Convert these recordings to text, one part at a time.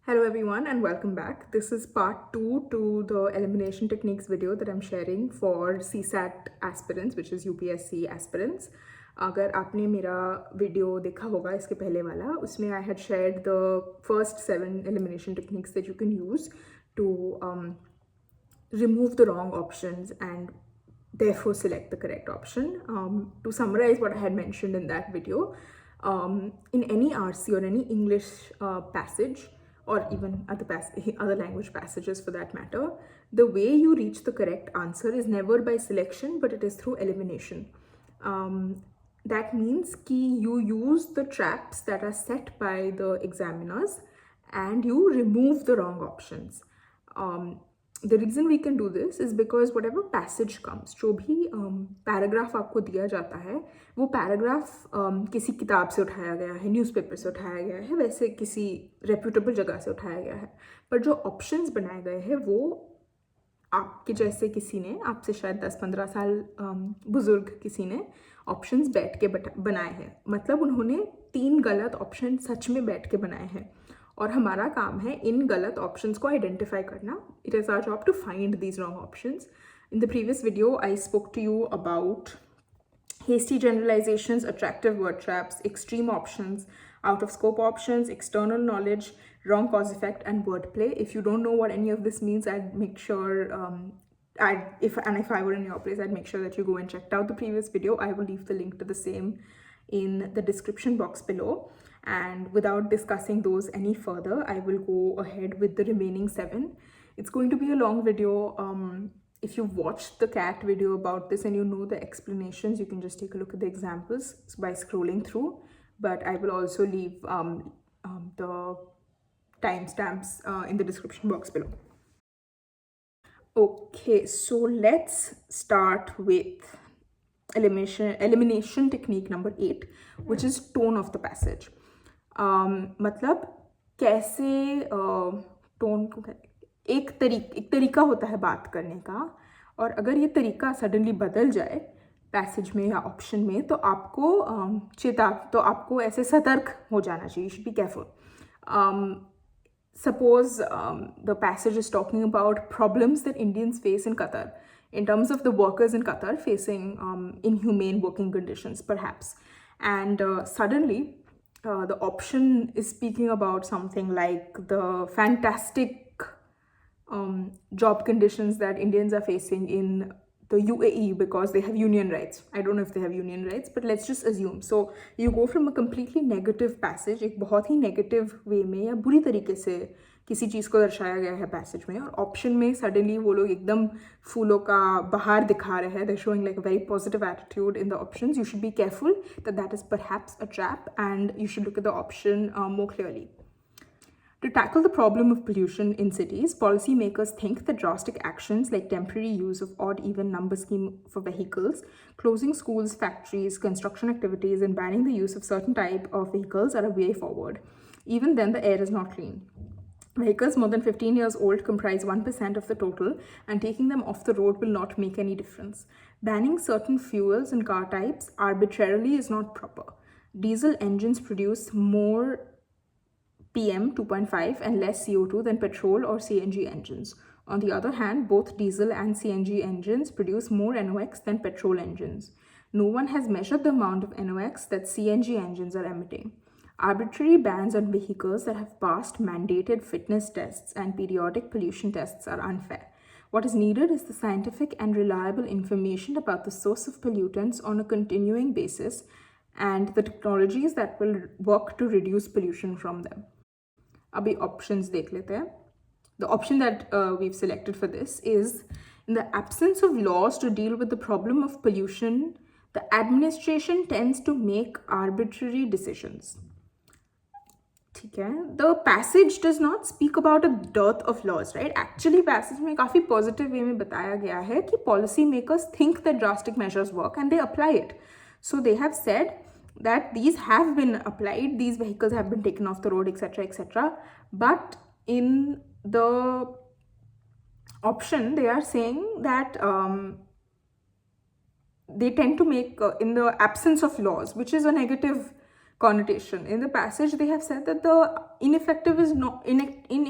Hello everyone and welcome back. This is part 2 to the elimination techniques video that I'm sharing for CSAT aspirants, which is UPSC aspirants. अगर आपने मेरा video देखा होगा इसके पहले वाला, उसमें I had shared the first 7 elimination techniques that you can use to remove the wrong options and therefore select the correct option. To summarize what I had mentioned in that video, in any RC or any English passage, or even other language passages for that matter, the way you reach the correct answer is never by selection, but it is through elimination. That means कि you use the traps that are set by the examiners and you remove the wrong options. The reason we can do this is because whatever passage comes, जो भी paragraph आपको दिया जाता है, वो paragraph किसी किताब से उठाया गया है, न्यूज़पेपर से उठाया गया है, वैसे किसी रेप्यूटेबल जगह से उठाया गया है, पर जो ऑप्शंस बनाए गए हैं वो आपके जैसे किसी ने, आपसे शायद 10-15 साल बुजुर्ग किसी ने ऑप्शंस बैठ के बनाए हैं. मतलब उन्होंने 3 गलत ऑप्शन सच में बैठ के बनाए हैं और हमारा काम है इन गलत ऑप्शंस को आइडेंटिफाई करना. It is our job to find these wrong options. In the previous video I spoke to you about hasty generalizations, attractive word traps, extreme options, out of scope options, external knowledge, wrong cause effect, and wordplay. If you don't know what any of this means, I'd make sure if I were in your place, I'd make sure that you go and check out the previous video. I will leave the link to the same in the description box below. And without discussing those any further, I will go ahead with the remaining 7. It's going to be a long video. If you've watched the CAT video about this and you know the explanations, you can just take a look at the examples by scrolling through. But I will also leave the timestamps in the description box below. Okay, so let's start with elimination technique number 8, which is tone of the passage. मतलब कैसे tone को एक तरीका होता है बात करने का, और अगर ये तरीका सडनली बदल जाए पैसेज में या ऑप्शन में तो आपको ऐसे सतर्क हो जाना चाहिए. You should be careful. Suppose the passage is talking about problems that Indians face in Qatar in terms of the workers in Qatar facing inhumane working conditions, perhaps. And suddenly, the option is speaking about something like the fantastic job conditions that Indians are facing in the UAE because they have union rights. I don't know if they have union rights, but let's just assume. So you go from a completely negative passage, एक बहुत ही negative way में या बुरी तरीके से किसी चीज़ को दर्शाया गया है पैसेज में, और ऑप्शन में सडनली वो लोग एकदम फूलों का बहार दिखा रहे हैं. They're showing like a very positive attitude in the options. You should be careful that is perhaps a trap, and you should look at the option more clearly. To tackle the problem of pollution in cities, policymakers think that drastic actions like temporary use of odd-even number scheme for vehicles, closing schools, factories, construction activities, and banning the use of certain type of vehicles are a way forward. Even then, the air is not clean. Vehicles more than 15 years old comprise 1% of the total, and taking them off the road will not make any difference. Banning certain fuels and car types arbitrarily is not proper. Diesel engines produce more PM 2.5 and less CO2 than petrol or CNG engines. On the other hand, both diesel and CNG engines produce more NOx than petrol engines. No one has measured the amount of NOx that CNG engines are emitting. Arbitrary bans on vehicles that have passed mandated fitness tests and periodic pollution tests are unfair. What is needed is the scientific and reliable information about the source of pollutants on a continuing basis and the technologies that will work to reduce pollution from them. अभी options देख लेते हैं. The option that we've selected for this is, in the absence of laws to deal with the problem of pollution, the administration tends to make arbitrary decisions. ठीक है. The passage does not speak about a dearth of laws, right? Actually, passage में काफ़ी positive way में बताया गया है कि policy makers think that drastic measures work and they apply it. So they have said that these have been applied, these vehicles have been taken off the road, etc., etc. But in the option, they are saying that they tend to make, in the absence of laws, which is a negative connotation. In the passage, they have said that the ineffective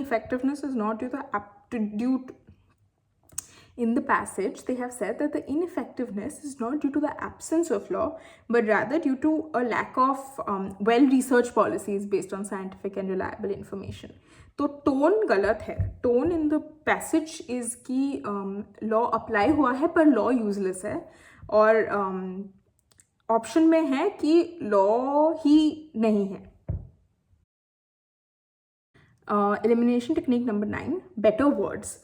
ineffectiveness is not due to aptitude. In the passage, they have said that the ineffectiveness is not due to the absence of law, but rather due to a lack of well-researched policies based on scientific and reliable information. तो tone गलत है. Tone in the passage is कि law apply हुआ है पर law useless है, और option में है कि लॉ ही नहीं है. Elimination technique number 9, better words.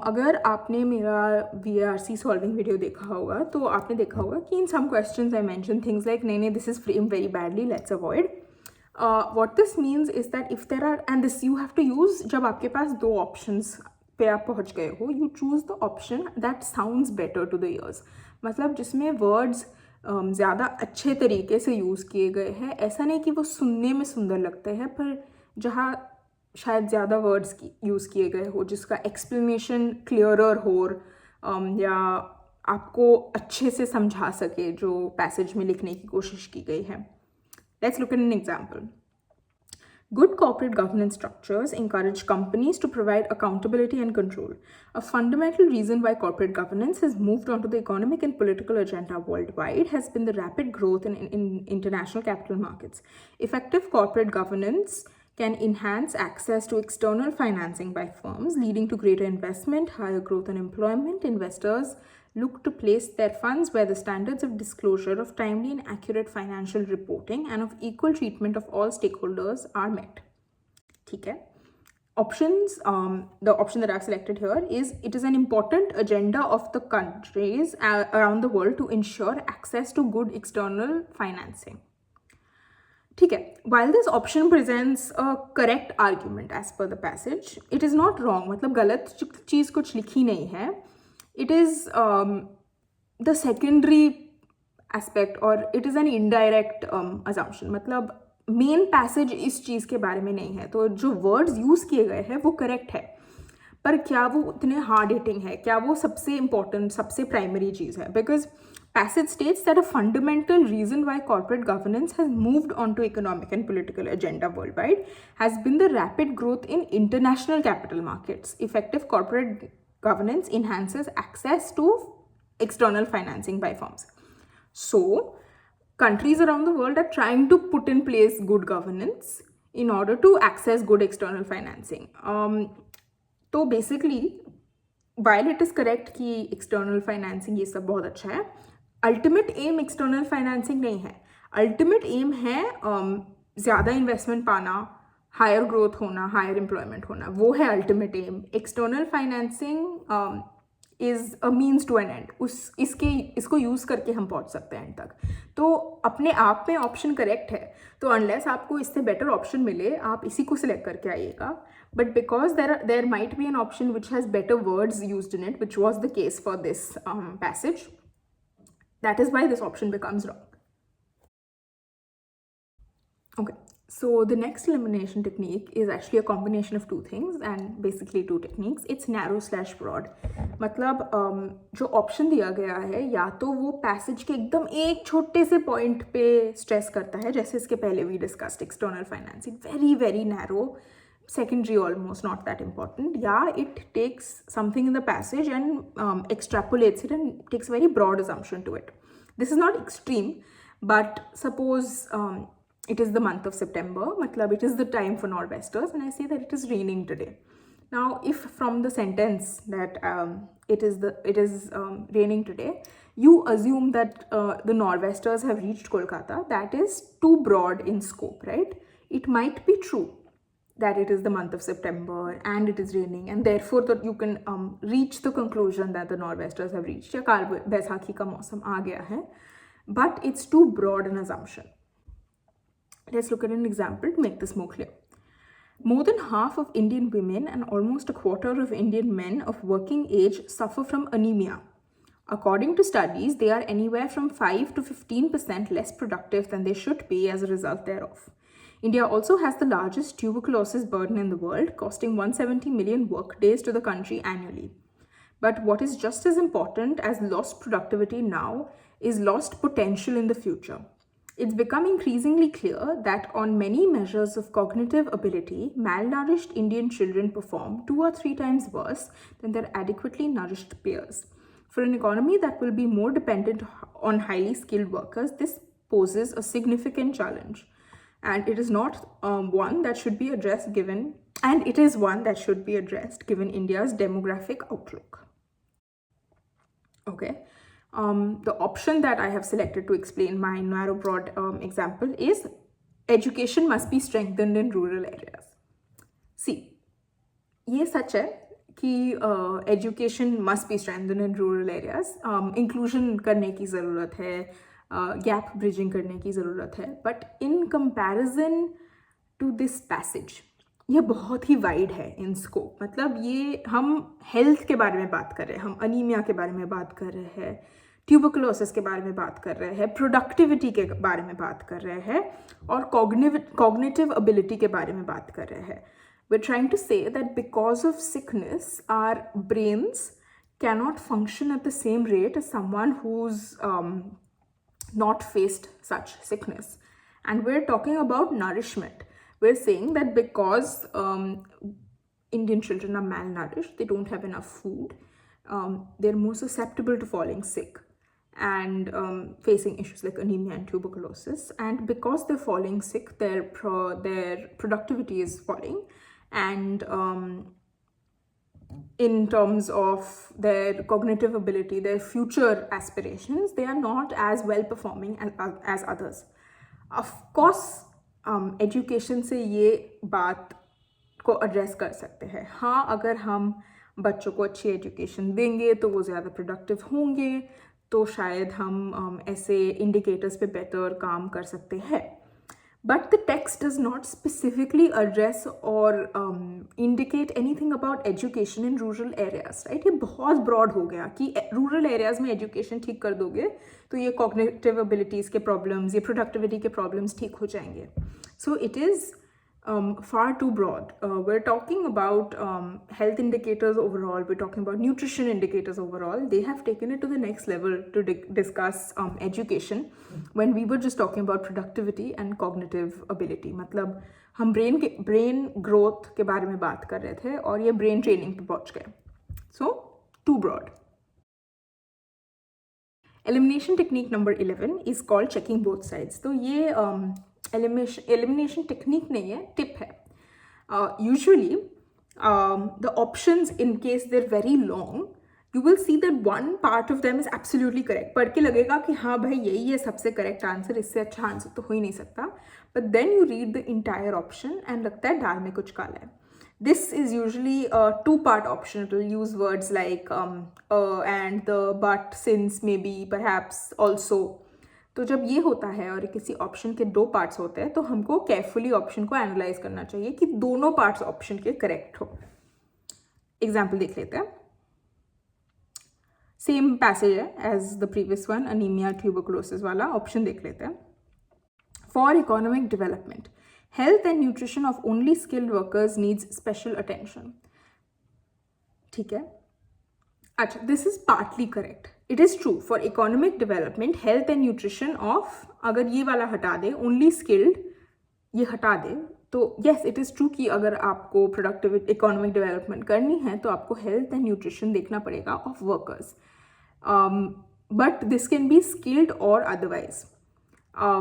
अगर आपने मेरा VARC सॉल्विंग वीडियो देखा होगा तो आपने देखा होगा कि in some questions I mention things like नहीं this is frame very badly, let's avoid. What this means is that if there are, and this you have to use जब आपके पास दो ऑप्शंस पे आप पहुंच गए हो, you choose the option that sounds better to the ears. मतलब जिसमें वर्ड्स ज़्यादा अच्छे तरीके से यूज़ किए गए हैं. ऐसा नहीं कि वो सुनने में सुंदर लगते हैं, पर जहाँ शायद ज़्यादा वर्ड्स यूज़ किए गए हो, जिसका एक्सप्लेनेशन क्लियरर हो, या आपको अच्छे से समझा सके जो पैसेज में लिखने की कोशिश की गई है. Let's look at an example. Good corporate governance structures encourage companies to provide accountability and control. A fundamental reason why corporate governance has moved onto the economic and political agenda worldwide has been the rapid growth in international capital markets. Effective corporate governance can enhance access to external financing by firms, leading to greater investment, higher growth and employment. Investors look to place their funds where the standards of disclosure, of timely and accurate financial reporting, and of equal treatment of all stakeholders are met. ठीक है. Options, the option that I've selected here is, it is an important agenda of the countries around the world to ensure access to good external financing. ठीक है. While this option presents a correct argument as per the passage, it is not wrong. मतलब गलत चीज़ कुछ लिखी नहीं है. It is the secondary aspect, or it is an indirect assumption. मतलब main passage इस चीज़ के बारे में नहीं है, तो जो वर्ड्स यूज़ किए गए हैं वो करेक्ट है, पर क्या वो उतने हार्ड हिटिंग है, क्या वो सबसे इम्पॉर्टेंट, सबसे प्राइमरी चीज़ है? Because passage states that a fundamental reason why corporate governance has moved onto economic and political agenda worldwide has been the rapid growth in international capital markets. Effective corporate governance enhances access to external financing by firms. So, countries around the world are trying to put in place good governance in order to access good external financing. So basically, while it is correct कि external financing ये सब बहुत अच्छा है, ultimate aim external financing नहीं है. Ultimate M है ज़्यादा इन्वेस्टमेंट पाना, हायर ग्रोथ होना, हायर एम्प्लॉयमेंट होना, वो है ultimate aim. External financing is a means to an end. इसको यूज़ करके हम पहुंच सकते हैं एंड तक. तो अपने आप में ऑप्शन करेक्ट है, तो अनलेस आपको इससे बेटर ऑप्शन मिले आप इसी को सिलेक्ट करके आइएगा. But because there might be an option which has better words used in it, which was the case for this passage, that is why this option becomes wrong. Okay, so the next elimination technique is actually a combination of two things, and basically two techniques. It's narrow/broad. मतलब जो option दिया गया है, या तो वो passage के एकदम एक छोटे से पॉइंट पे स्ट्रेस करता है, जैसे इसके पहले we discussed external financing, very very narrow, secondary almost, not that important. Yeah, it takes something in the passage and extrapolates it and takes a very broad assumption to it. This is not extreme, but suppose it is the month of September, matlab it is the time for nor'westers, and I say that it is raining today. Now, if from the sentence that it is raining today, you assume that the nor'westers have reached Kolkata, that is too broad in scope, right? It might be true that it is the month of September and it is raining, and therefore that you can reach the conclusion that the nor'westers have reached, या काल बैसाखी का मौसम आ गया है, but it's too broad an assumption. Let's look at an example to make this more clear. More than half of Indian women and almost a quarter of Indian men of working age suffer from anemia. According to studies, they are anywhere from 5 to 15% less productive than they should be as a result thereof. India also has the largest tuberculosis burden in the world, costing 170 million work days to the country annually. But what is just as important as lost productivity now is lost potential in the future. It's become increasingly clear that on many measures of cognitive ability, malnourished Indian children perform 2 or 3 times worse than their adequately nourished peers. For an economy that will be more dependent on highly skilled workers, this poses a significant challenge. And it is not one that should be addressed given, and it is one that should be addressed given India's demographic outlook. Okay. The option that I have selected to explain my narrow broad example is education must be strengthened in rural areas. See, ये सच है कि education must be strengthen in rural areas, inclusion करने की ज़रूरत है, gap bridging करने की ज़रूरत है, but in comparison to this passage ये बहुत ही वाइड है इन स्कोप. मतलब ये हम हेल्थ के बारे में बात कर रहे हैं, हम अनीमिया के बारे में बात कर रहे हैं, ट्यूबरकुलोसिस के बारे में बात कर रहे हैं, प्रोडक्टिविटी के बारे में बात कर रहे हैं, और कॉग्निटिव एबिलिटी के बारे में बात कर रहे हैं. We're trying to say that because of sickness, our brains cannot function at the same rate as someone who's not faced such sickness. And we're talking about nourishment. We're saying that because Indian children are malnourished, they don't have enough food, they're more susceptible to falling sick and facing issues like anemia and tuberculosis. And because they're falling sick, their productivity is falling. And in terms of their cognitive ability, their future aspirations, they are not as well performing as others. Of course, education से ये बात को address कर सकते हैं. हाँ, अगर हम बच्चों को अच्छी education देंगे तो वो ज़्यादा productive होंगे, तो शायद हम ऐसे indicators पे better काम कर सकते हैं. But the text does not specifically address or indicate anything about education in rural areas, right? ये बहुत broad हो गया कि rural areas में education ठीक कर दोगे तो ये cognitive abilities के problems, ये productivity के problems ठीक हो जाएंगे. So it is far too broad. We're talking about health indicators overall. We're talking about nutrition indicators overall. They have taken it to the next level to discuss education when we were just talking about productivity and cognitive ability. मतलब हम brain growth के बारे में बात कर रहे थे और ये brain training पे पहुंच गए. So too broad. Elimination technique number 11 is called checking both sides. तो ये elimination technique नहीं है, tip है. Usually the options, in case they're very long, you will see that one part of them is absolutely correct. पढ़ के लगेगा कि हाँ भाई यही है सबसे correct answer, इससे अच्छा answer तो हो ही नहीं सकता. But then you read the entire option and लगता है दाल में कुछ काला है. This is usually a two-part option. It will use words like and, the, but, since, maybe, perhaps, also. तो जब ये होता है और किसी ऑप्शन के 2 पार्ट्स होते हैं तो हमको केयरफुली ऑप्शन को एनालाइज करना चाहिए कि दोनों पार्ट्स ऑप्शन के करेक्ट हो. एग्जाम्पल देख लेते हैं. सेम पैसेज है as the previous one, anaemia tuberculosis वाला. ऑप्शन देख लेते हैं. For economic development, health and nutrition of only skilled workers needs special attention. ठीक है. अच्छा, this is partly correct. It is true for economic development, health and nutrition of, अगर ये वाला हटा दे, only skilled ये हटा दे, तो yes it is true कि अगर आपको productive economic development करनी है तो आपको health and nutrition देखना पड़ेगा of workers. But this can be skilled or otherwise.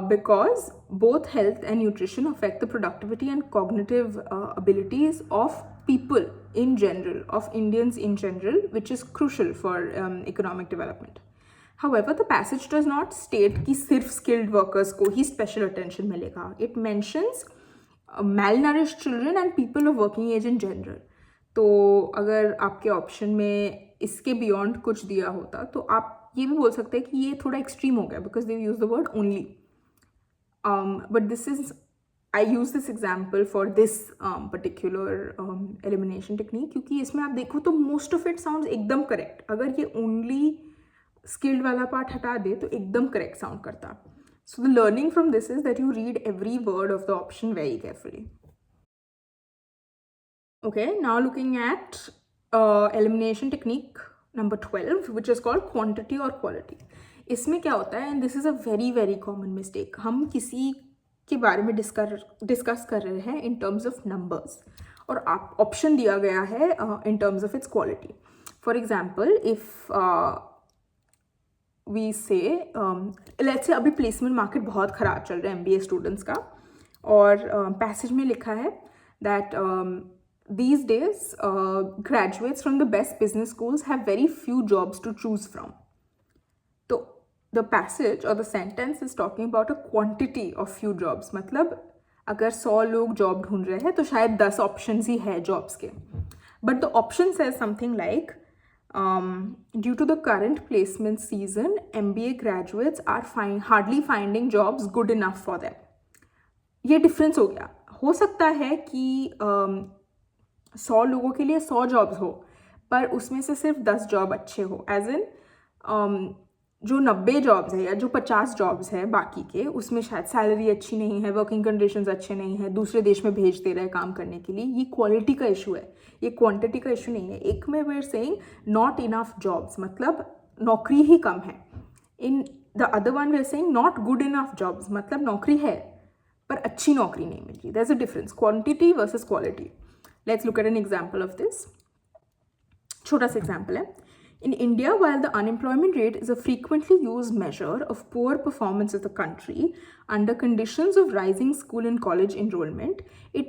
Because both health and nutrition affect the productivity and cognitive abilities of people in general, of Indians in general, which is crucial for economic development. However, the passage does not state कि सिर्फ skilled workers को ही special attention मिलेगा. It mentions malnourished children and people of working age in general. तो अगर आपके option में इसके beyond कुछ दिया होता तो आप ये भी बोल सकते हैं कि ये थोड़ा एक्सट्रीम हो गया because they use the word only. But this is, I use this example for this particular elimination technique क्योंकि इसमें आप देखो तो most of it sounds एकदम correct. अगर ये only skilled वाला part हटा दे तो एकदम correct sound करता. So the learning from this is that you read every word of the option very carefully. Okay, now looking at elimination technique number 12, which is called quantity or quality. इसमें क्या होता है, and this is a very very common mistake, हम किसी के बारे में discuss कर रहे हैं इन टर्म्स ऑफ नंबर्स, और आप ऑप्शन दिया गया है in terms of its quality. For example, if we say let's say अभी प्लेसमेंट मार्केट बहुत ख़राब चल रहा है MBA स्टूडेंट्स का, और पैसेज में लिखा है that these days graduates from the best business schools have very few jobs to choose from. तो the passage or the sentence is talking about a quantity of few jobs. मतलब अगर 100 लोग job ढूंढ रहे हैं तो शायद 10 ऑप्शंस ही है जॉब्स के. But the option says something like due to the current placement season, MBA graduates are hardly finding jobs good enough for them. ये डिफरेंस हो गया. हो सकता है कि 100 लोगों के लिए 100 जॉब्स हो, पर उसमें से सिर्फ 10 जॉब अच्छे हो, एज इन जो 90 जॉब्स है या जो 50 जॉब्स है बाकी के, उसमें शायद सैलरी अच्छी नहीं है, वर्किंग कंडीशंस अच्छे नहीं है, दूसरे देश में भेज दे रहे हैं काम करने के लिए. ये क्वालिटी का इशू है, ये क्वांटिटी का इशू नहीं है. एक में we are saying not enough jobs, मतलब नौकरी ही कम है. In the other one we are saying not good enough jobs, मतलब नौकरी है पर अच्छी नौकरी नहीं मिल रही. There is a difference, quantity versus quality. Let's look at an example of this. छोटा सा एग्जाम्पल है. In India, while the unemployment rate is a frequently used measure of poor performance of the country under conditions of rising school and college enrollment, it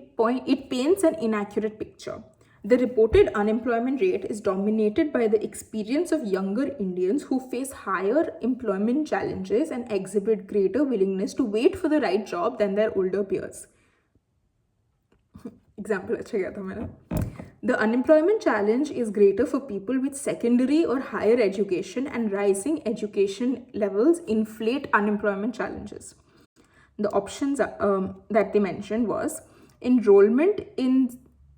paints an inaccurate picture. The reported unemployment rate is dominated by the experience of younger Indians who face higher employment challenges and exhibit greater willingness to wait for the right job than their older peers. Example अच्छा गया था मेरा. The unemployment challenge is greater for people with secondary or higher education, and rising education levels inflate unemployment challenges. The options that they mentioned was enrollment in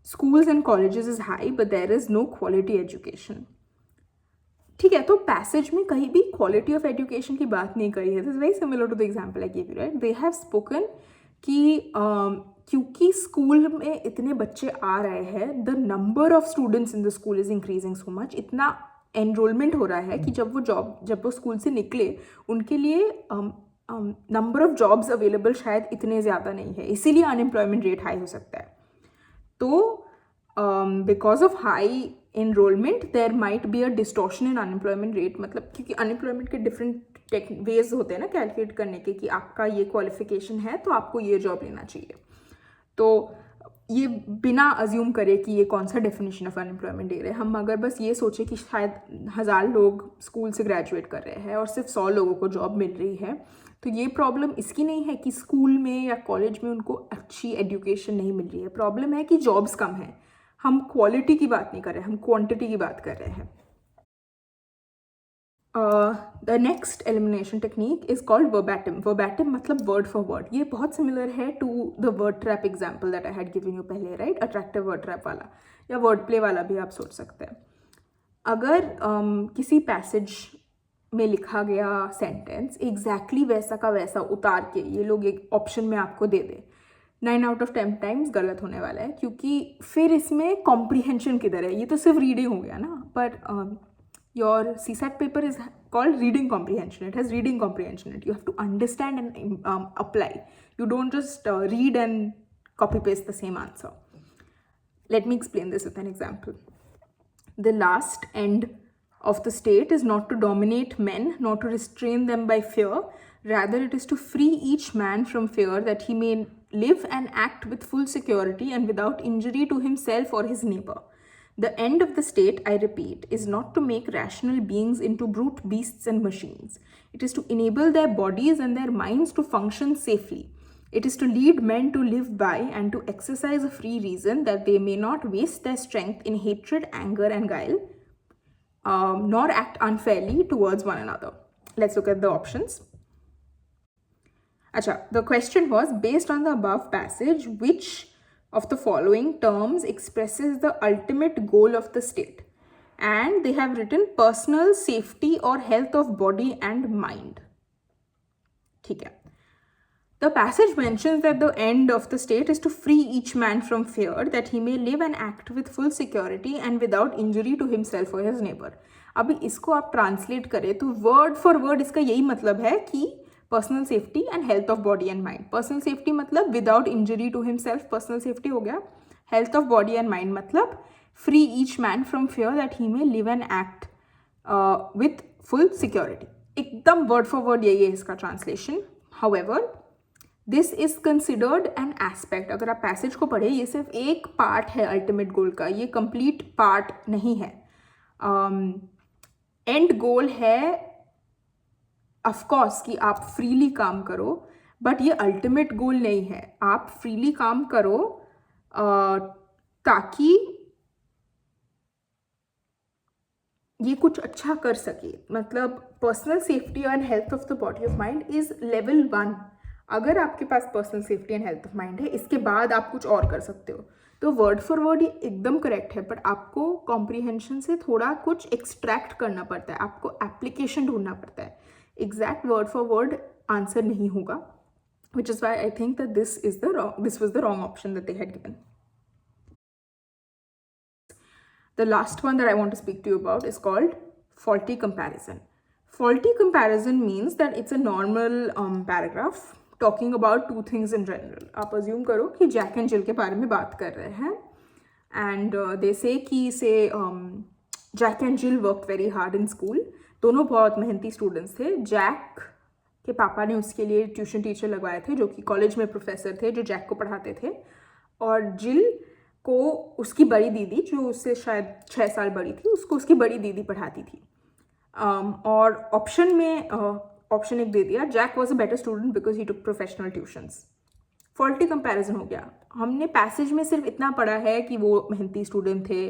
schools and colleges is high, but there is no quality education. ठीक है, तो passage में कहीं भी quality of education की बात नहीं करी है. This is very similar to the example I give you, right. They have spoken कि क्योंकि स्कूल में इतने बच्चे आ रहे हैं, the number of students in the school is increasing so much, इतना एनरोलमेंट हो रहा है कि जब वो स्कूल से निकले उनके लिए नंबर ऑफ जॉब्स अवेलेबल शायद इतने ज़्यादा नहीं है, इसीलिए अनएम्प्लॉयमेंट रेट हाई हो सकता है. तो because of high enrolment there might be a distortion in unemployment rate. मतलब क्योंकि अनएम्प्लॉयमेंट के डिफरेंट वेज होते हैं ना कैलकुलेट करने के, कि आपका ये क्वालिफिकेशन है तो आपको ये जॉब लेना चाहिए. तो ये बिना अज्यूम करे कि ये कौन सा डेफिनेशन ऑफ अनएम्प्लॉयमेंट दे रहे हैं हम, अगर बस ये सोचे कि शायद 1000 लोग स्कूल से ग्रेजुएट कर रहे हैं और सिर्फ 100 लोगों को जॉब मिल रही है, तो ये प्रॉब्लम इसकी नहीं है कि स्कूल में या कॉलेज में उनको अच्छी एजुकेशन नहीं मिल रही है. प्रॉब्लम है कि जॉब्स कम हैं. हम क्वालिटी की बात नहीं कर रहे हैं, हम क्वांटिटी की बात कर रहे हैं. The next elimination technique is called verbatim. Verbatim मतलब word for word. ये बहुत similar है to the word trap example that I had given you पहले, right? Attractive word trap वाला या word play वाला भी आप सोच सकते हैं. अगर किसी passage में लिखा गया सेंटेंस एग्जैक्टली वैसा का वैसा उतार के ये लोग एक ऑप्शन में आपको दे दे, 9 out of 10 टाइम्स गलत होने वाला है, क्योंकि फिर इसमें कॉम्प्रीहेंशन किधर है. ये तो सिर्फ रीडिंग हो गया ना, पर your CSAT paper is called reading comprehension. It has reading comprehension. You have to understand and apply. You don't just read and copy paste the same answer. Let me explain this with an example. The last end of the state is not to dominate men, nor to restrain them by fear. Rather, it is to free each man from fear, that he may live and act with full security and without injury to himself or his neighbor. The end of the state, I repeat, is not to make rational beings into brute beasts and machines. It is to enable their bodies and their minds to function safely. It is to lead men to live by and to exercise a free reason, that they may not waste their strength in hatred, anger, and guile, nor act unfairly towards one another. Let's look at the options. Acha, the question was, based on the above passage, which of the following terms expresses the ultimate goal of the state? And they have written personal safety or health of body and mind. ठीक है. The passage mentions that the end of the state is to free each man from fear, that he may live and act with full security and without injury to himself or his neighbor. अभी इसको आप translate करें तो word for word इसका यही मतलब है कि personal safety and health of body and mind. Personal safety मतलब without injury to himself personal safety हो गया. Health of body and mind मतलब free each man from fear that he may live and act with full security. एकदम word for word यही है इसका translation. However this is considered an aspect. अगर आप passage को पढ़े, ये सिर्फ एक पार्ट है अल्टीमेट गोल का, ये कंप्लीट पार्ट नहीं है. एंड गोल है ऑफकोर्स कि आप फ्रीली काम करो, बट ये अल्टीमेट गोल नहीं है. आप फ्रीली काम करो ताकि ये कुछ अच्छा कर सके. मतलब personal safety and health of the body of mind is level 1. अगर आपके पास personal safety and health of mind है, इसके बाद आप कुछ और कर सकते हो. तो वर्ड फॉर वर्ड ये एकदम करेक्ट है, बट आपको कॉम्प्रीहेंशन से थोड़ा कुछ एक्सट्रैक्ट करना पड़ता है, आपको एप्लीकेशन ढूंढना पड़ता है. Exact word for word answer नहीं होगा, which is why I think that this was the wrong option that they had given. The last one that I want to speak to you about is called faulty comparison. Faulty comparison means that it's a normal paragraph talking about two things in general. आप assume करो कि Jack and जिल के बारे में बात कर रहे हैं, and they say कि Jack and Jill worked very hard in school. दोनों बहुत मेहनती स्टूडेंट्स थे. जैक के पापा ने उसके लिए ट्यूशन टीचर लगवाए थे जो कि कॉलेज में प्रोफेसर थे, जो जैक को पढ़ाते थे. और जिल को उसकी बड़ी दीदी, जो उससे शायद 6 साल बड़ी थी, उसको उसकी बड़ी दीदी पढ़ाती थी. और ऑप्शन एक दे दिया, Jack was a better student because he took professional tuitions. Faulty comparison हो गया. हमने पैसेज में सिर्फ इतना पढ़ा है कि वो मेहनती स्टूडेंट थे,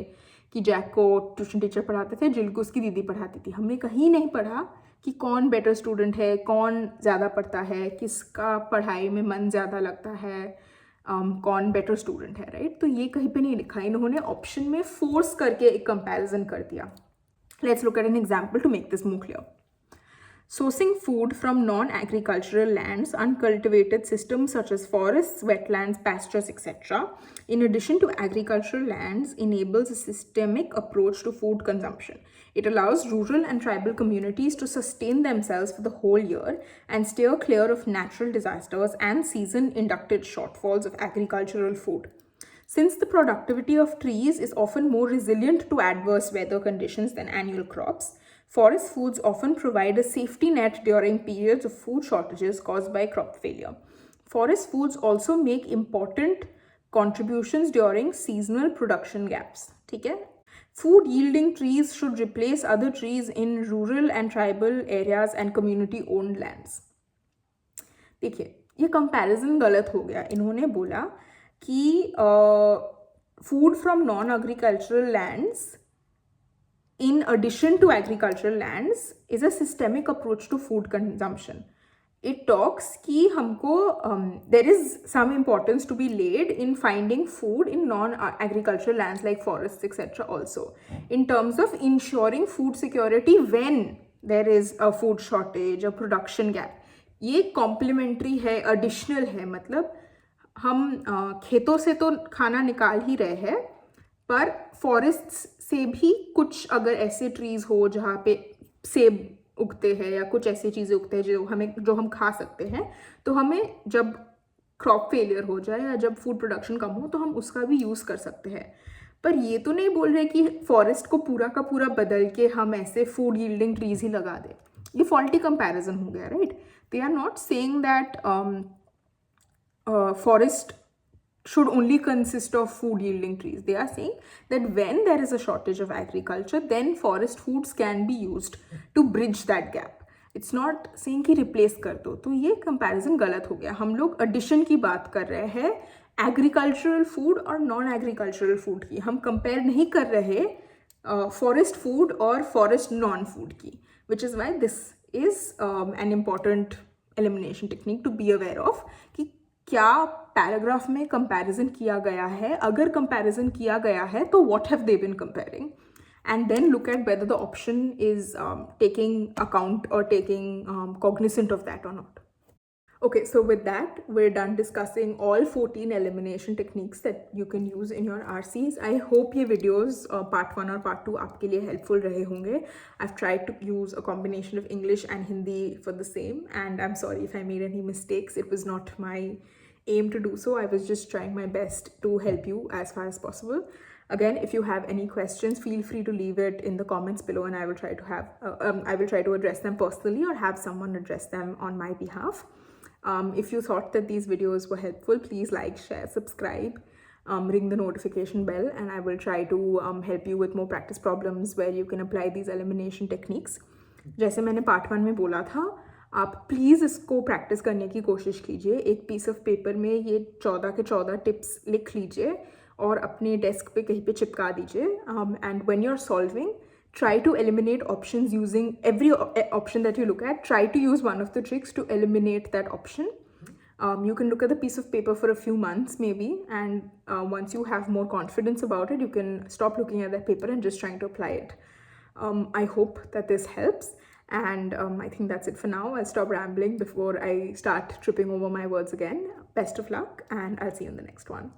कि जैक को ट्यूशन टीचर पढ़ाते थे, जिल को उसकी दीदी पढ़ाती थी. हमने कहीं नहीं पढ़ा कि कौन बेटर स्टूडेंट है, कौन ज़्यादा पढ़ता है, किसका पढ़ाई में मन ज़्यादा लगता है, कौन बेटर स्टूडेंट है, राइट. तो ये कहीं पे नहीं लिखा. इन्होंने ऑप्शन में फोर्स करके एक कंपैरिजन कर दिया. Let's look at an example to make this more clear. Sourcing food from non-agricultural lands, uncultivated systems such as forests, wetlands, pastures, etc., in addition to agricultural lands, enables a systemic approach to food consumption. It allows rural and tribal communities to sustain themselves for the whole year and steer clear of natural disasters and season-induced shortfalls of agricultural food. Since the productivity of trees is often more resilient to adverse weather conditions than annual crops, forest foods often provide a safety net during periods of food shortages caused by crop failure. Forest foods also make important contributions during seasonal production gaps. ठीक है? Food yielding trees should replace other trees in rural and tribal areas and community owned lands. देखिए, ये comparison गलत हो गया. इन्होंने बोला कि food from non agricultural lands in addition to agricultural lands is a systemic approach to food consumption. It talks कि हमको there is some importance to be laid in finding food in non-agricultural lands like forests etc. also in terms of ensuring food security when there is a food shortage, a production gap. ये complementary है, additional है. मतलब हम खेतों से तो खाना निकाल ही रहे हैं, पर फॉरेस्ट्स से भी कुछ अगर ऐसे ट्रीज हो जहाँ पे सेब उगते हैं या कुछ ऐसी चीज़ें उगते हैं जो हम खा सकते हैं, तो हमें जब क्रॉप फेलियर हो जाए या जब फूड प्रोडक्शन कम हो तो हम उसका भी यूज़ कर सकते हैं. पर ये तो नहीं बोल रहे कि फॉरेस्ट को पूरा का पूरा बदल के हम ऐसे फूड यील्डिंग ट्रीज ही लगा दें. ये फॉल्टी कंपैरिजन हो गया, right. They are not saying that forest should only consist of food yielding trees. They are saying that when there is a shortage of agriculture, then forest foods can be used to bridge that gap. It's not saying कि replace कर दो. तो ये comparison गलत हो गया. हम लोग addition की बात कर रहे हैं agricultural food और non agricultural food की. हम compare नहीं कर रहे forest food और forest non food की, which is why this is an important elimination technique to be aware of. कि क्या पैराग्राफ में कंपैरिजन किया गया है, अगर कंपैरिजन किया गया है तो what have they been comparing, and then look at whether the option is taking account or taking cognisant of that or not. Okay, so with that, we're done discussing all 14 elimination techniques that you can use in your RCs. I hope ये videos part 1 or part 2 आपके लिए helpful रहे होंगे. I've tried to use a combination of English and Hindi for the same, and I'm sorry if I made any mistakes. It was not my aim to do so. I was just trying my best to help you as far as possible. Again, if you have any questions, feel free to leave it in the comments below, and I will try to address them personally or have someone address them on my behalf. If you thought that these videos were helpful, please like, share, subscribe, ring the notification bell, and I will try to help you with more practice problems where you can apply these elimination techniques. जैसे मैंने part 1 में बोला था, आप please इसको practice करने की कोशिश कीजिए. एक पीस ऑफ पेपर में ये 14 के 14 टिप्स लिख लीजिए और अपने डेस्क पे कहीं पे चिपका दीजिए. And when you are solving, try to eliminate options using every option that you look at. Try to use one of the tricks to eliminate that option. You can look at the piece of paper for a few months maybe, and once you have more confidence about it, you can stop looking at that paper and just trying to apply it. I hope that this helps, and I think that's it for now. I'll stop rambling before I start tripping over my words again. Best of luck, and I'll see you in the next one.